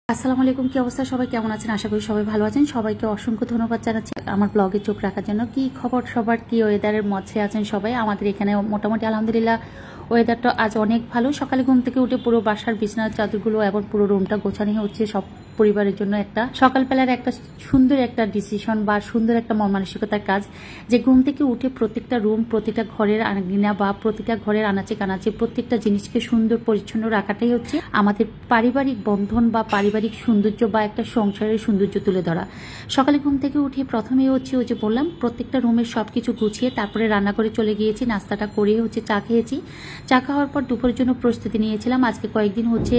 আসসালামু আলাইকুম। কি অবস্থা সবাই, কেমন আছেন? আশা করি সবাই ভালো আছেন। সবাইকে অসংখ্য ধন্যবাদ জানাচ্ছি আমার ব্লগে চোখ রাখার জন্য। কি খবর সবার, কি ওয়েদারের মধ্যে আছেন সবাই? আমাদের এখানে মোটামুটি আলহামদুলিল্লাহ ওয়েদারটা আজ অনেক ভালো। সকালে ঘুম থেকে উঠে পুরো বাসার বিছানার চাদরগুলো এবং পুরো রুমটা গোছানো হচ্ছে সব পরিবারের জন্য। একটা সকালবেলার একটা সুন্দর একটা ডিসিশন বা সুন্দর একটা মন মানসিকতার কাজ, যে ঘুম থেকে উঠে প্রত্যেকটা রুম, প্রতিটা ঘরের আঙিনা বা প্রতিটা ঘরের আনাচে কানাচে প্রত্যেকটা জিনিসকে সুন্দর পরিচ্ছন্ন রাখাটাই হচ্ছে আমাদের পারিবারিক বন্ধন বা পারিবারিক সৌন্দর্য বা একটা সংসারের সৌন্দর্য তুলে ধরা। সকালে ঘুম থেকে উঠে প্রথমেই হচ্ছে ওই যে বললাম প্রত্যেকটা রুমের সবকিছু গুছিয়ে তারপরে রান্না করে চলে গিয়েছি। নাস্তাটা করে হচ্ছে চা খেয়েছি। চা খাওয়ার পর দুপুরের জন্য প্রস্তুতি নিয়েছিলাম। আজকে কয়েকদিন হচ্ছে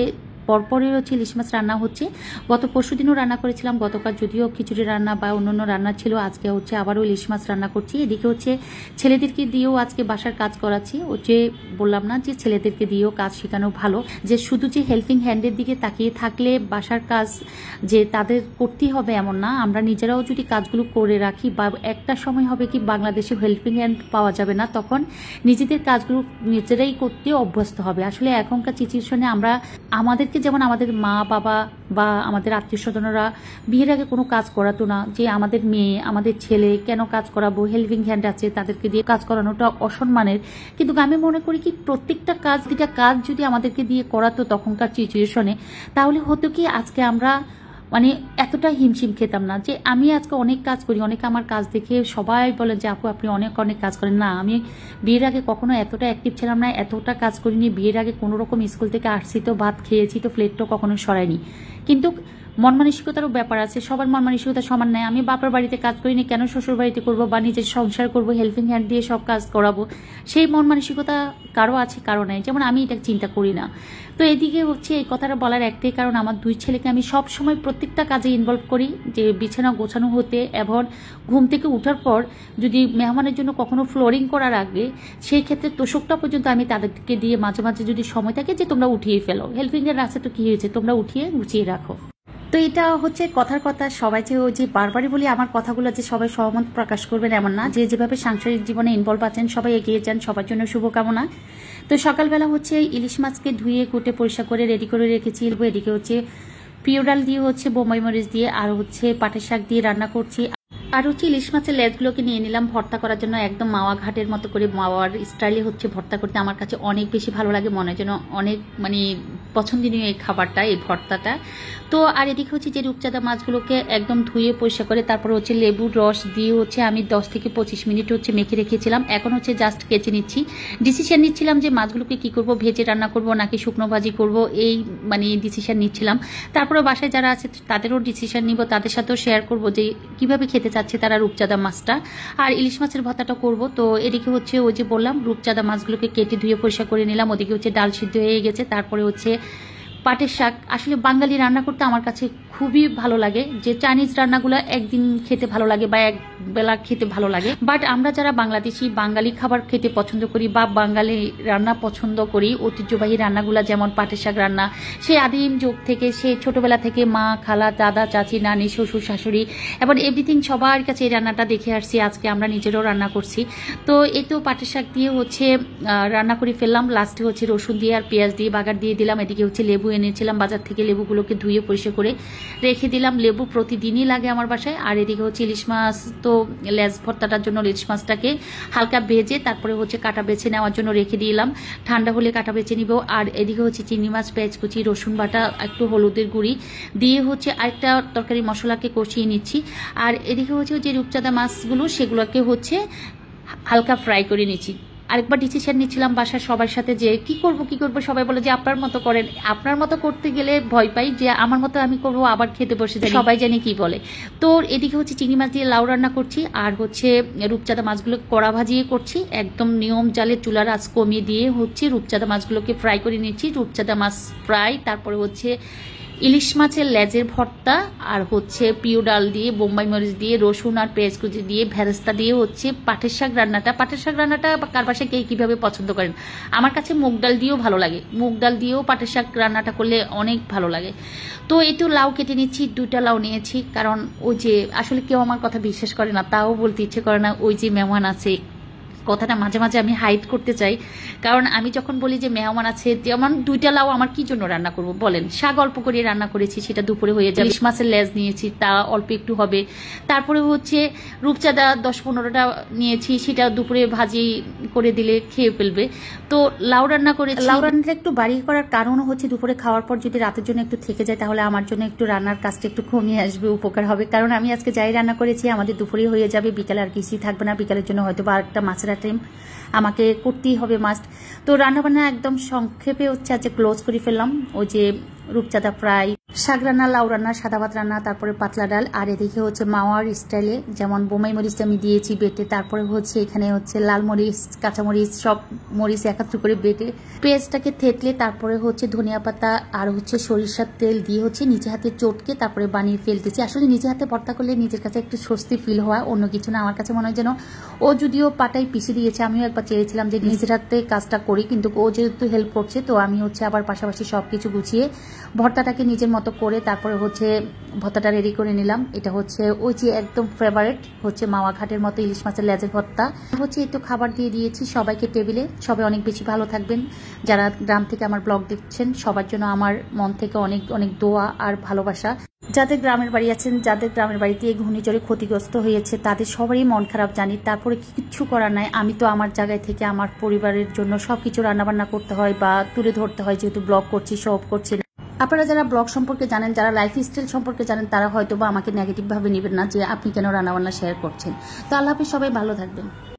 পরপরই হচ্ছে ইলিশ মাছ রান্না হচ্ছে। গত পরশুদিনও রান্না করেছিলাম, গতকাল যদিও খিচুড়ি রান্না বা অন্যান্য রান্না ছিল, আজকে হচ্ছে আবারও ইলিশ মাছ রান্না করছি। এদিকে হচ্ছে ছেলেদেরকে দিয়েও আজকে বাসার কাজ করাচ্ছি। ও যে বললাম না যে ছেলেদেরকে দিয়েও কাজ শেখানো ভালো, যে শুধু যে হেল্পিং হ্যান্ডের দিকে তাকিয়ে থাকলে বাসার কাজ যে তাদের করতেই হবে এমন না। আমরা নিজেরাও যদি কাজগুলো করে রাখি বা একটা সময় হবে কি বাংলাদেশে হেল্পিং হ্যান্ড পাওয়া যাবে না, তখন নিজেদের কাজগুলো নিজেরাই করতে অভ্যস্ত হবে। আসলে এখনকার সিচুয়েশনে আমরা আমাদেরকে যেমন আমাদের মা বাবা বা আমাদের আত্মীয় স্বজনরা বিয়ের আগে কোনো কাজ করাতো না, যে আমাদের মেয়ে আমাদের ছেলে কেন কাজ করাবো, হেল্পিং হ্যান্ড আছে তাদেরকে দিয়ে কাজ করানোটা অসম্মানের। কিন্তু আমি মনে করি কি প্রত্যেকটা কাজ যদি আমাদেরকে দিয়ে করাতো তখনকার সিচুয়েশনে, তাহলে হতো কি আজকে আমরা মানে এতটা হিমশিম খেতাম না। যে আমি আজকে অনেক কাজ করি, অনেকে আমার কাজ দেখে সবাই বলে যে আপু আপনি অনেক অনেক কাজ করেন। না, আমি বিয়ের আগে কখনো এতটা অ্যাক্টিভ ছিলাম না, এতটা কাজ করিনি। বিয়ের আগে কোনো রকম স্কুল থেকে আসছি তো ভাত খেয়েছি, তো প্লেটটা কখনো সরাইনি। কিন্তু মন মানসিকতারও ব্যাপার আছে, সবার মন মানসিকতা সমান নয়। আমি বাপের বাড়িতে কাজ করিনি, কেন শ্বশুর বাড়িতে করবো বা নিজের সংসার করবো, হেল্পিং হ্যান্ড দিয়ে সব কাজ করাবো, সেই মন মানসিকতা কারো আছে কারো নাই। যেমন আমি এটা চিন্তা করি না। তো এদিকে হচ্ছে এই কথাটা বলার একটাই কারণ, আমার দুই ছেলেকে আমি সব সময় প্রত্যেকটা কাজে ইনভলভ করি, যে বিছানা গোছানো হতে এবং ঘুম থেকে উঠার পর যদি মেহমানের জন্য কখনো ফ্লোরিং করার আগে সেই ক্ষেত্রে তোষকটা পর্যন্ত আমি তাদেরকে দিয়ে মাঝে মাঝে যদি সময় থাকে যে তোমরা উঠিয়ে ফেলো, হেল্পিং এর আছে তো কি হয়েছে, তোমরা উঠিয়ে গুছিয়ে রাখো। তো এটা হচ্ছে কথার কথা। সবাই যে ওই যে বারবারই বলি আমার কথাগুলো যে সবাই সহমত প্রকাশ করবেন এমন না। যে যেভাবে সাংসারিক জীবনে ইনভলভ আছেন সবাই এগিয়ে যান, সবার জন্য শুভকামনা। তো সকালবেলা হচ্ছে ইলিশ মাছকে ধুয়ে কুটে পরিষ্কার করে রেডি করে রেখেছি। এদিকে হচ্ছে পিও ডাল দিয়ে হচ্ছে বোম্বাই মরিচ দিয়ে আর হচ্ছে পাটের শাক দিয়ে রান্না করছি। আর হচ্ছে ইলিশ মাছের লেজগুলোকে নিয়ে নিলাম ভর্তা করার জন্য, একদম মাওয়া ঘাটের মতো করে মাওয়ার স্টাইলে হচ্ছে ভর্তা করতে আমার কাছে অনেক বেশি ভালো লাগে, মনের জন্য অনেক মানে পছন্দনীয় এই খাবারটা, এই ভর্তাটা। তো আর এদিকে হচ্ছে যে রূপচাঁদা মাছগুলোকে একদম ধুয়ে পরিষ্কার করে তারপর হচ্ছে লেবুর রস দিয়ে হচ্ছে আমি 10 থেকে 25 মিনিট হচ্ছে মেখে রেখেছিলাম। এখন হচ্ছে জাস্ট কেচে নিচ্ছি। ডিসিশন নিচ্ছিলাম যে মাছগুলোকে কি করব, ভেজে রান্না করব নাকি শুকনো ভাজি করব, এই মানে ডিসিশন নিচ্ছিলাম। তারপরে বাসায় যারা আছে তাদেরও ডিসিশন নিব, তাদের সাথেও শেয়ার করব যে কিভাবে খেতে চাচ্ছে তারা রূপচাঁদা মাছটা। আর ইলিশ মাছের ভর্তাটা করব। তো এদিকে হচ্ছে ওই যে বললাম রূপচাঁদা মাছগুলোকে কেটে ধুয়ে পরিষ্কার করে নিলাম। ওদিকে হচ্ছে ডাল সিদ্ধ হয়ে গেছে। তারপরে হচ্ছে পাটের শাক। আসলে বাঙালি রান্না করতে আমার কাছে খুবই ভালো লাগে। যে চাইনিজ রান্নাগুলো একদিন খেতে ভালো লাগে বা এক বেলা খেতে ভালো লাগে, বাট আমরা যারা বাংলাদেশি বাঙালি খাবার খেতে পছন্দ করি বা বাঙালি রান্না পছন্দ করি, ঐতিহ্যবাহী রান্নাগুলো যেমন পাটের শাক রান্না, সেই আদিম যুগ থেকে, সেই ছোটবেলা থেকে মা খালা দাদা চাচি নানি শ্বশুর শাশুড়ি এবং এভরিথিং সবার কাছে এই রান্নাটা দেখে আসছি। আজকে আমরা নিজেরাও রান্না করছি। তো এই তো পাটের শাক দিয়ে হচ্ছে রান্না করে ফেললাম। লাস্টে হচ্ছে রসুন দিয়ে আর পেঁয়াজ দিয়ে বাগার দিয়ে দিলাম। এদিকে হচ্ছে লেবু এনেছিলাম বাজার থেকে, লেবুগুলোকে ধুয়ে পরিষ্কার করে রেখে দিলাম। লেবু প্রতিদিনই লাগে আমার বাসায়। আর এদিকে হচ্ছে ইলিশ মাছ, তো লেজ ভর্তাটার জন্য ইলিশ মাছটাকে হালকা ভেজে তারপরে হচ্ছে কাটা বেছে নেওয়ার জন্য রেখে দিলাম, ঠান্ডা হলে কাটা বেছে নিব। আর এদিকে হচ্ছে চিংড়ি মাছ, পেঁয়াজ কুচি, রসুন বাটা, একটু হলুদের গুঁড়ি দিয়ে হচ্ছে আরেকটা তরকারি মশলাকে কষিয়ে নিচ্ছি। আর এদিকে হচ্ছে যে রূপচাঁদা মাছগুলো সেগুলোকে হচ্ছে হালকা ফ্রাই করে নিচ্ছি। আরেকবার ডিসিশন নিচ্ছিলাম বাসার সবার সাথে যে কি করব, সবাই বলে যে আপনার মতো করেন। আপনার মতো করতে গেলে ভয় পাই যে আমার মতো আমি করবো আবার খেতে বসে যাই, সবাই জানি কি বলে। তো এদিকে হচ্ছে চিংড়ি মাছ দিয়ে লাউ রান্না করছি আর হচ্ছে রূপচাঁদা মাছগুলো কড়া ভাজিয়ে করছি। একদম নিয়ম জালে চুলার আঁচ কমিয়ে দিয়ে হচ্ছে রূপচাঁদা মাছগুলোকে ফ্রাই করে নিচ্ছি। রূপচাঁদা মাছ ফ্রাই, তারপরে হচ্ছে ইলিশ মাছের লেজের ভর্তা আর হচ্ছে পিও ডাল দিয়ে বোম্বাই মরিচ দিয়ে রসুন আর পেঁয়াজ কুচি দিয়ে ভেরেস্তা দিয়ে হচ্ছে পাটের শাক রান্নাটা। পাটের শাক রান্নাটা কার বাসায় কে কিভাবে পছন্দ করেন, আমার কাছে মুগ ডাল দিয়েও ভালো লাগে। মুগ ডাল দিয়েও পাটের শাক রান্নাটা করলে অনেক ভালো লাগে। তো একটু লাউ কেটে নিচ্ছি, 2টা লাউ নিয়েছি, কারণ ওই যে আসলে কেউ আমার কথা বিশ্বাস করে না, তাও বলতে ইচ্ছে করে না। ওই যে মেহমান আছে কথাটা মাঝে মাঝে আমি হাইড করতে চাই, কারণ আমি যখন বলি যে মেহমান আছে, যেমন 2টা লাউ আমার কি জন্য রান্না করব বলেন, শাক অল্প করে রান্না করেছি, সেটা দুপুরে হয়ে যাবে। ইলিশ মাছের লেজ নিয়েছি, তা অল্প একটু হবে। তারপরে হচ্ছে রূপচাঁদা 10-15টা নিয়েছি, সেটা দুপুরে ভাজি করে দিলে খেয়ে ফেলবে। তো লাউ রান্না করেছি। লাউ রান্নাটা একটু বাড়ি করার কারণও হচ্ছে দুপুরে খাওয়ার পর যদি রাতের জন্য একটু থেকে যায়, তাহলে আমার জন্য একটু রান্নার কাজটা একটু কমিয়ে আসবে, উপকার হবে। কারণ আমি আজকে যাই রান্না করেছি আমাদের দুপুরে হয়ে যাবে, বিকালে আর কিছুই থাকবে না। বিকালের জন্য হয়তো বা আরেকটা মাছের আইটেম আমাকে করতেই হবে মাস্ট। তো রান্নাবান্না একদম সংক্ষেপে হচ্ছে আজকে ক্লোজ করে ফেললাম। ওই যে রূপচাঁদা ফ্রাই, শাক রান্না, লাউ রান্না, সাদা ভাত রান্না, তারপরে পাতলা ডাল, আর এদিকে হচ্ছে মাওয়ার স্টাইলে যেমন বোমাই মরিচটা আমি দিয়েছি বেটে, তারপরে হচ্ছে এখানে হচ্ছে লাল মরিচ, কাঁচামরিচ, সব মরিচ একত্র করে বেটে পেঁয়াজটাকে থেতলে তারপরে হচ্ছে ধনিয়া পাতা আর হচ্ছে সরিষার তেল দিয়ে হচ্ছে নিজে হাতে চটকে তারপরে বানিয়ে ফেলতেছি। আসলে নিজে হাতে ভর্তা করলে নিজের কাছে একটু স্বস্তি ফিল হয়, অন্য কিছু না। আমার কাছে মনে হয় যেন ও যদিও পাটাই পিষে দিয়েছে, আমিও একবার চেয়েছিলাম যে নিজের হাতে কাজটা করি, কিন্তু ও যেহেতু হেল্প করছে তো আমি হচ্ছে আবার পাশাপাশি সবকিছু গুছিয়ে ভর্তাটাকে নিজের মতো করে তারপরে হচ্ছে ভর্তাটা রেডি করে নিলাম। এটা হচ্ছে ওই যে একদম ফেভারিট হচ্ছে মাওয়া ঘাটের মতো ইলিশ মাছের লেজের ভর্তা হচ্ছে। একটু খাবার দিয়ে দিয়েছি সবাইকে টেবিলে। সবাই অনেক বেশি ভালো থাকবেন। যারা গ্রাম থেকে আমার ব্লগ দেখছেন সবার জন্য আমার মন থেকে অনেক অনেক দোয়া আর ভালোবাসা। যাদের গ্রামের বাড়ি আছেন, যাদের গ্রামের বাড়িতে এই ঘূর্ণিঝড়ে ক্ষতিগ্রস্ত হয়েছে, তাদের সবারই মন খারাপ জানি। তারপরে কিচ্ছু করার নাই, আমি তো আমার জায়গায় থেকে আমার পরিবারের জন্য সবকিছু রান্নাবান্না করতে হয় বা তুলে ধরতে হয়, যেহেতু ব্লগ করছি, সব করছি। আপনারা যারা ব্লগ সম্পর্কে জানেন, যারা লাইফস্টাইল সম্পর্কে জানেন, তারা হয়তো বা আমাকে নেগেটিভ ভাবে নেবেন না যে আপনি কেন রান্নাবান্না শেয়ার করছেন। তো আল্লাহ হাফেজ, সবাই ভালো থাকবেন।